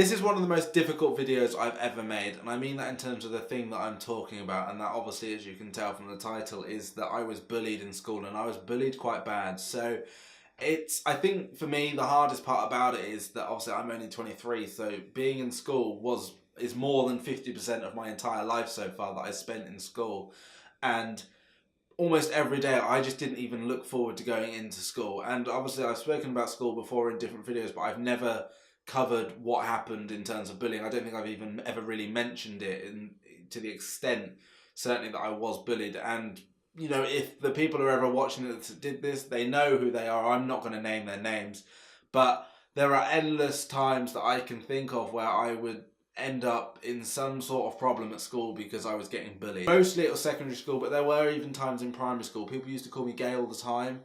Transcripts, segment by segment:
This is one of the most difficult videos I've ever made, and I mean that in terms of the thing that I'm talking about, and that obviously, as you can tell from the title, is that I was bullied in school, and I was bullied quite bad. So I think for me, the hardest part about it is that obviously I'm only 23, so being in school is more than 50% of my entire life so far that I spent in school. And almost every day I just didn't even look forward to going into school. And obviously I've spoken about school before in different videos, but I've never covered what happened in terms of bullying. I don't think I've even ever really mentioned it to the extent, certainly, that I was bullied. And you know, if the people who are ever watching it did this, they know who they are. I'm not going to name their names, but there are endless times that I can think of where I would end up in some sort of problem at school because I was getting bullied. Mostly it was secondary school, but there were even times in primary school. People used to call me gay all the time.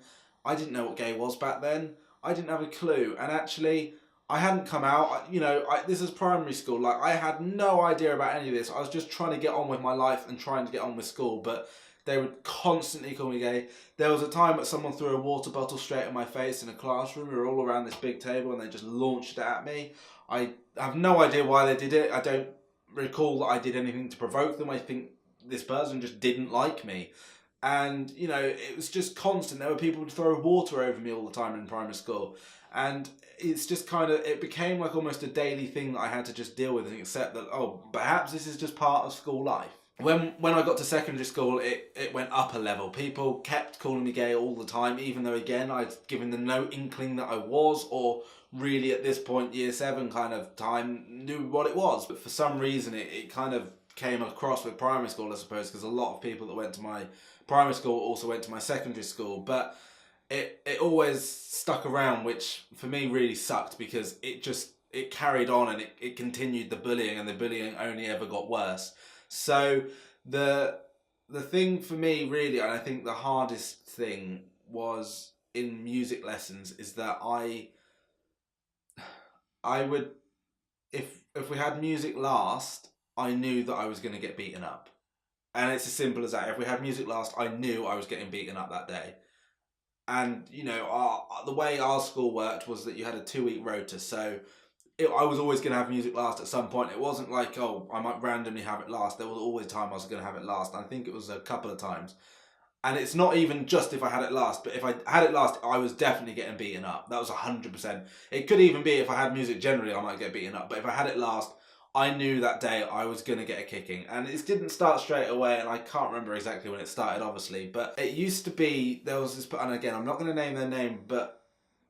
I didn't know what gay was back then. I didn't have a clue. And actually, I hadn't come out. You know, this is primary school. Like, I had no idea about any of this. I was just trying to get on with my life and trying to get on with school. But they would constantly call me gay. There was a time that someone threw a water bottle straight in my face in a classroom. We were all around this big table and they just launched it at me. I have no idea why they did it. I don't recall that I did anything to provoke them. I think this person just didn't like me. And, you know, it was just constant. There were people who would throw water over me all the time in primary school. And it's just kind of, it became like almost a daily thing that I had to just deal with and accept that, oh, perhaps this is just part of school life. When I got to secondary school, it went up a level. People kept calling me gay all the time, even though, again, I'd given them no inkling that I was, or really at this point, year 7 kind of time, knew what it was. But for some reason, it kind of came across with primary school, I suppose, because a lot of people that went to my primary school also went to my secondary school. But it always stuck around, which for me really sucked, because it carried on and it continued the bullying, and the bullying only ever got worse. So the thing for me really, and I think the hardest thing was in music lessons, is that I would, if we had music last, I knew that I was going to get beaten up. And it's as simple as that. If we had music last, I knew I was getting beaten up that day. And, you know, the way our school worked was that you had a 2-week rota. So I was always going to have music last at some point. It wasn't like, oh, I might randomly have it last. There was always time I was going to have it last. And I think it was a couple of times. And it's not even just if I had it last, but if I had it last, I was definitely getting beaten up. That was 100%. It could even be if I had music generally, I might get beaten up. But if I had it last, I knew that day I was going to get a kicking. And it didn't start straight away, and I can't remember exactly when it started, obviously. But it used to be, there was this, and again, I'm not going to name their name, but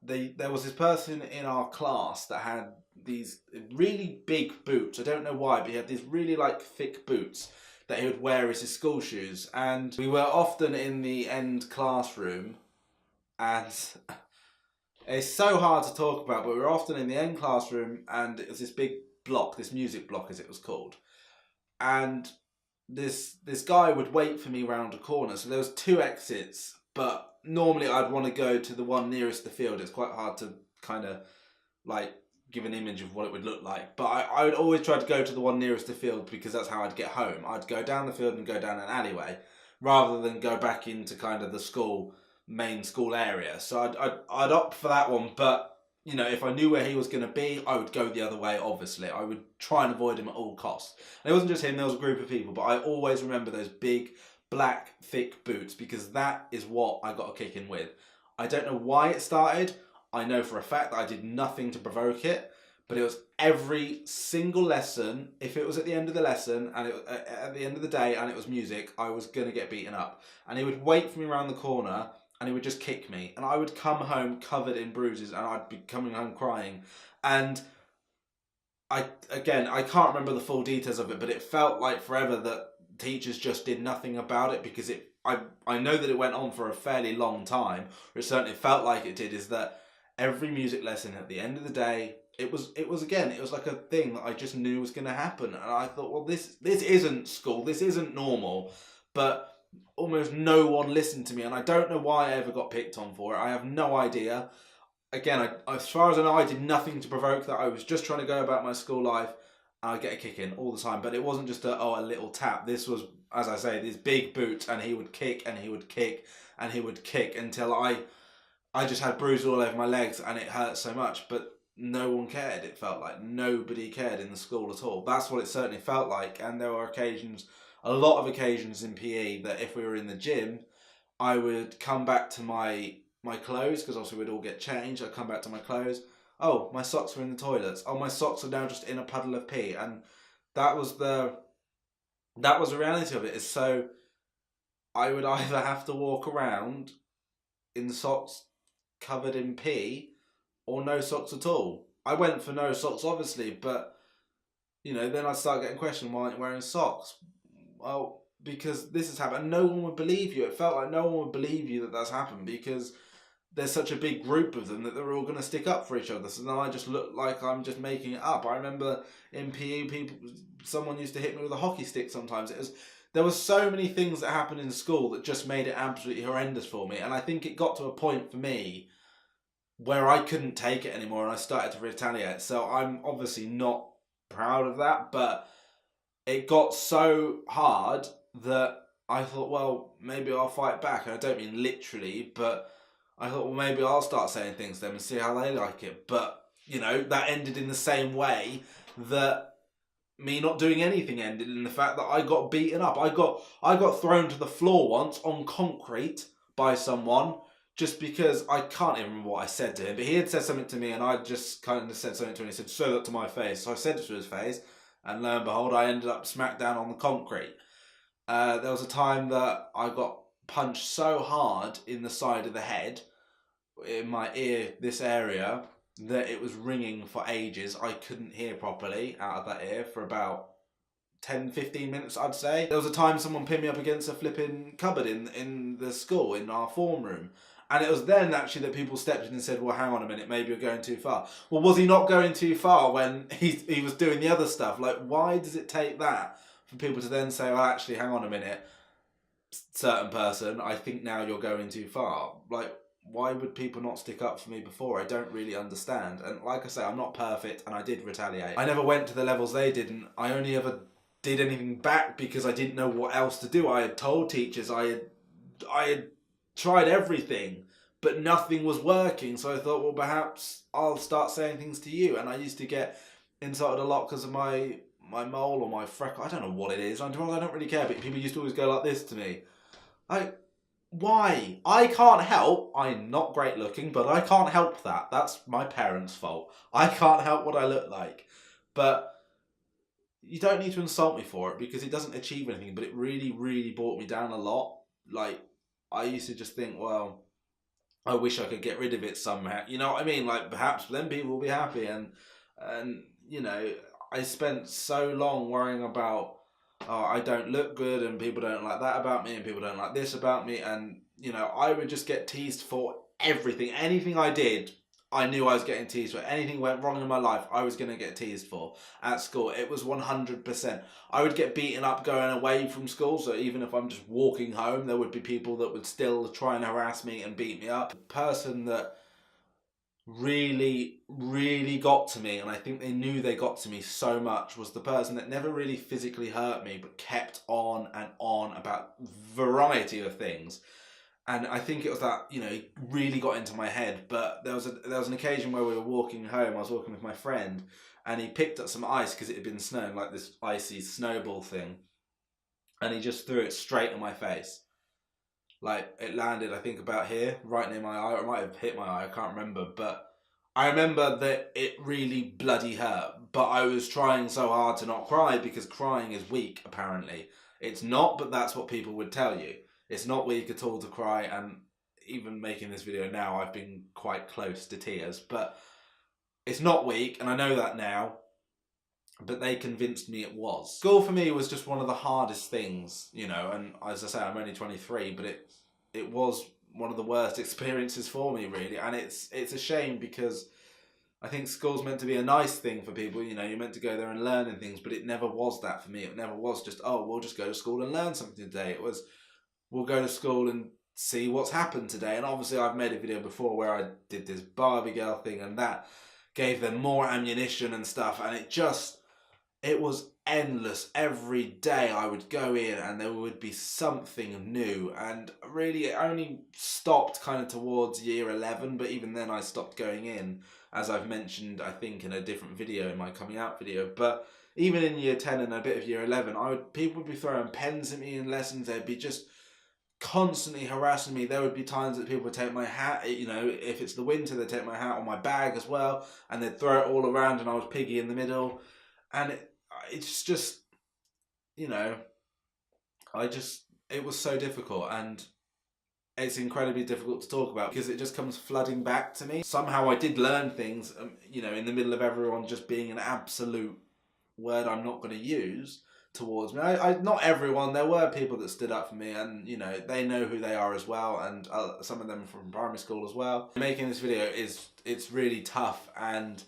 there was this person in our class that had these really big boots. I don't know why, but he had these really like thick boots that he would wear as his school shoes. And we were often in the end classroom, and it's so hard to talk about, but we were often in the end classroom, and it was this big block, this music block as it was called. And this guy would wait for me round a corner. So there was 2 exits, but normally I'd want to go to the one nearest the field. It's quite hard to kind of like give an image of what it would look like. But I would always try to go to the one nearest the field because that's how I'd get home. I'd go down the field and go down an alleyway rather than go back into kind of the main school area. So I'd opt for that one. But, you know, if I knew where he was going to be, I would go the other way, obviously. I would try and avoid him at all costs. And it wasn't just him, there was a group of people. But I always remember those big, black, thick boots because that is what I got a kick in with. I don't know why it started. I know for a fact that I did nothing to provoke it, but it was every single lesson. If it was at the end of the lesson and at the end of the day and it was music, I was going to get beaten up. And he would wait for me around the corner and he would just kick me. And I would come home covered in bruises and I'd be coming home crying. And I can't remember the full details of it, but it felt like forever that teachers just did nothing about it because I know that it went on for a fairly long time, or it certainly felt like it did, is that every music lesson at the end of the day, it was like a thing that I just knew was going to happen. And I thought, well, this isn't school, this isn't normal. But almost no one listened to me, and I don't know why I ever got picked on for it. I have no idea. Again, as far as I know, I did nothing to provoke that. I was just trying to go about my school life, and I'd get a kick in all the time. But it wasn't just a little tap. This was, as I say, these big boots, and he would kick, and he would kick, and he would kick until I just had bruises all over my legs, and it hurt so much. But no one cared. It felt like nobody cared in the school at all. That's what it certainly felt like. And there were occasions, a lot of occasions in PE, that if we were in the gym, I would come back to my clothes, because obviously we'd all get changed. I'd come back to my clothes. Oh, my socks were in the toilets. Oh, my socks are now just in a puddle of pee. And that was the reality of it. Is so I would either have to walk around in socks covered in pee, or no socks at all. I went for no socks, obviously, but then I'd start getting questioned, why aren't you wearing socks? Well, because this has happened. No one would believe you. It felt like no one would believe you that that's happened, because there's such a big group of them that they're all going to stick up for each other. So then I just look like I'm just making it up. I remember in PE, someone used to hit me with a hockey stick sometimes. There were so many things that happened in school that just made it absolutely horrendous for me. And I think it got to a point for me where I couldn't take it anymore, and I started to retaliate. So I'm obviously not proud of that, but it got so hard that I thought, well, maybe I'll fight back. And I don't mean literally, but I thought, well, maybe I'll start saying things to them and see how they like it. But, that ended in the same way that me not doing anything ended, in the fact that I got beaten up. I got thrown to the floor once on concrete by someone, just because I can't even remember what I said to him. But he had said something to me, and I just kind of said something to him. He said, "Say that to my face." So I said it to his face, and lo and behold, I ended up smacked down on the concrete. There was a time that I got punched so hard in the side of the head, in my ear, this area, that it was ringing for ages. I couldn't hear properly out of that ear for about 10-15 minutes, I'd say. There was a time someone pinned me up against a flipping cupboard in the school, in our form room. And it was then actually that people stepped in and said, well, hang on a minute, maybe you're going too far. Well, was he not going too far when he was doing the other stuff? Like, why does it take that for people to then say, well, actually, hang on a minute, certain person, I think now you're going too far? Like, why would people not stick up for me before? I don't really understand. And like I say, I'm not perfect, and I did retaliate. I never went to the levels they did, and I only ever did anything back because I didn't know what else to do. I had told teachers, I had tried everything, but nothing was working. So I thought, well, perhaps I'll start saying things to you. And I used to get insulted a lot because of my mole or my freckle. I don't know what it is. I don't really care, but people used to always go like this to me. Like, why? I can't help. I'm not great looking, but I can't help that. That's my parents' fault. I can't help what I look like. But you don't need to insult me for it, because it doesn't achieve anything. But it really, really brought me down a lot. Like, I used to just think, well, I wish I could get rid of it somehow. You know what I mean? Like, perhaps then people will be happy. And I spent so long worrying about, oh, I don't look good, and people don't like that about me, and people don't like this about me. And, I would just get teased for everything. Anything I did, I knew I was getting teased for. Anything went wrong in my life, I was going to get teased for. At school, it was 100%. I would get beaten up going away from school, so even if I'm just walking home, there would be people that would still try and harass me and beat me up. The person that really, really got to me, and I think they knew they got to me so much, was the person that never really physically hurt me, but kept on and on about a variety of things. And I think it was that, it really got into my head. But there was an occasion where we were walking home. I was walking with my friend, and he picked up some ice because it had been snowing, like this icy snowball thing, and he just threw it straight in my face. Like, it landed, I think, about here, right near my eye, or it might have hit my eye, I can't remember. But I remember that it really bloody hurt. But I was trying so hard to not cry, because crying is weak, apparently. It's not, but that's what people would tell you. It's not weak at all to cry, and even making this video now, I've been quite close to tears. But it's not weak, and I know that now. But they convinced me it was. School for me was just one of the hardest things, and as I say, I'm only 23, but it was one of the worst experiences for me, really. And it's a shame, because I think school's meant to be a nice thing for people. You're meant to go there and learn and things, but it never was that for me. It never was just, oh, we'll just go to school and learn something today. It was, we'll go to school and see what's happened today. And obviously I've made a video before where I did this Barbie girl thing, and that gave them more ammunition and stuff. And it was endless. Every day I would go in and there would be something new. And really it only stopped kind of towards year 11, but even then I stopped going in. as I've mentioned, I think in a different video, in my coming out video. But even in year 10 and a bit of year 11, people would be throwing pens at me in lessons. They'd be just constantly harassing me. There would be times that people would take my hat, you know, if it's the winter, they'd take my hat or my bag as well, and they'd throw it all around, and I was piggy in the middle. And it's just, you know, it was so difficult, and it's incredibly difficult to talk about because it just comes flooding back to me. Somehow I did learn things, you know, in the middle of everyone just being an absolute word I'm not going to use towards me. Not everyone. There were people that stood up for me, and you know, they know who they are as well, and some of them from primary school as well. Making this video it's really tough, and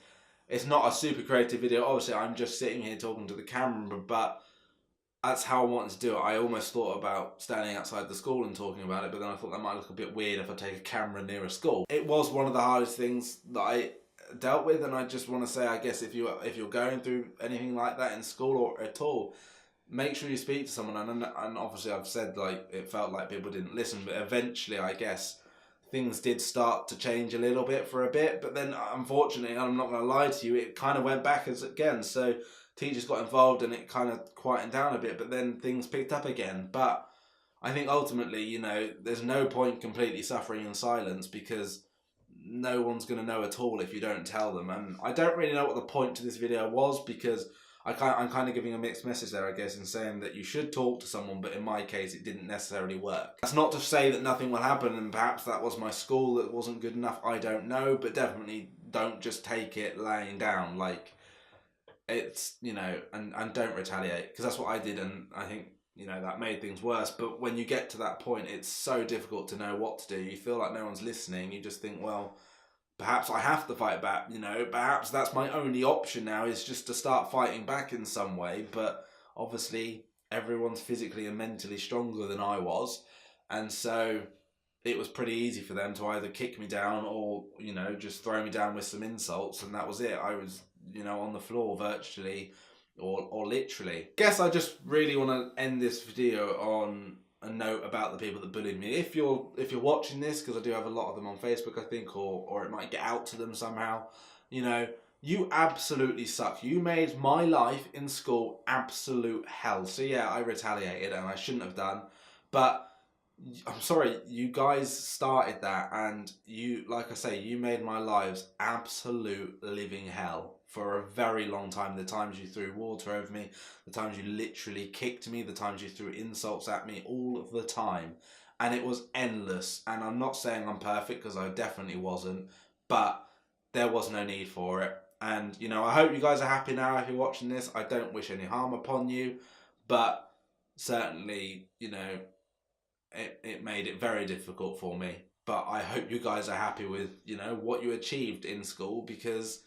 it's not a super creative video. Obviously, I'm just sitting here talking to the camera, but that's how I wanted to do it. I almost thought about standing outside the school and talking about it, but then I thought that might look a bit weird if I take a camera near a school. It was one of the hardest things that I dealt with, and I just want to say, I guess if you're going through anything like that in school or at all, make sure you speak to someone. And obviously I've said, like, it felt like people didn't listen, but eventually I guess things did start to change a little bit for a bit. But then unfortunately, I'm not going to lie to you, it kind of went back again. So teachers got involved and it kind of quietened down a bit, but then things picked up again. But I think ultimately, you know, there's no point completely suffering in silence, because no one's going to know at all if you don't tell them. And I don't really know what the point to this video was, because I'm kind of giving a mixed message there, I guess, in saying that you should talk to someone, but in my case it didn't necessarily work. That's not to say that nothing will happen, and perhaps that was my school that wasn't good enough, I don't know, but definitely don't just take it laying down. Like, it's, you know, and don't retaliate, because that's what I did, and I think, you know, that made things worse. But when you get to that point, it's so difficult to know what to do. You feel like no one's listening. You just think, well, perhaps I have to fight back, you know, perhaps that's my only option now, is just to start fighting back in some way. But obviously everyone's physically and mentally stronger than I was, and so it was pretty easy for them to either kick me down or, you know, just throw me down with some insults, and that was it. I was, you know, on the floor virtually or literally. Guess I just really want to end this video on a note about the people that bullied me. If you're watching this, because I do have a lot of them on Facebook, I think, or it might get out to them somehow, you know, you absolutely suck. You made my life in school absolute hell. So yeah, I retaliated, and I shouldn't have done, but I'm sorry, you guys started that, and you, like I say, you made my lives absolute living hell for a very long time. The times you threw water over me, the times you literally kicked me, the times you threw insults at me, all of the time. And it was endless. And I'm not saying I'm perfect, because I definitely wasn't, but there was no need for it. And, you know, I hope you guys are happy now if you're watching this. I don't wish any harm upon you, but certainly, you know, it made it very difficult for me. But I hope you guys are happy with, you know, what you achieved in school, because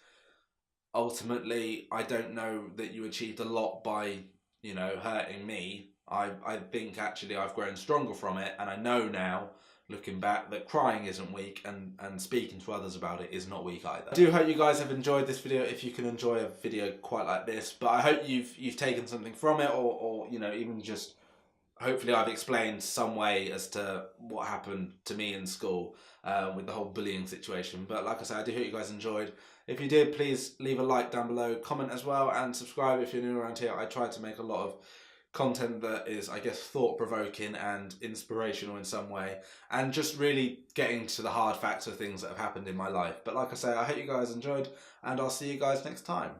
ultimately I don't know that you achieved a lot by, you know, hurting me. I think actually I've grown stronger from it, and I know now, looking back, that crying isn't weak, and speaking to others about it is not weak either. I do hope you guys have enjoyed this video, if you can enjoy a video quite like this, but I hope you've taken something from it, or you know, even just hopefully I've explained some way as to what happened to me in school with the whole bullying situation. But like I said, I do hope you guys enjoyed. If you did, please leave a like down below, comment as well, and subscribe if you're new around here. I try to make a lot of content that is, I guess, thought-provoking and inspirational in some way, and just really getting to the hard facts of things that have happened in my life. But like I say, I hope you guys enjoyed, and I'll see you guys next time.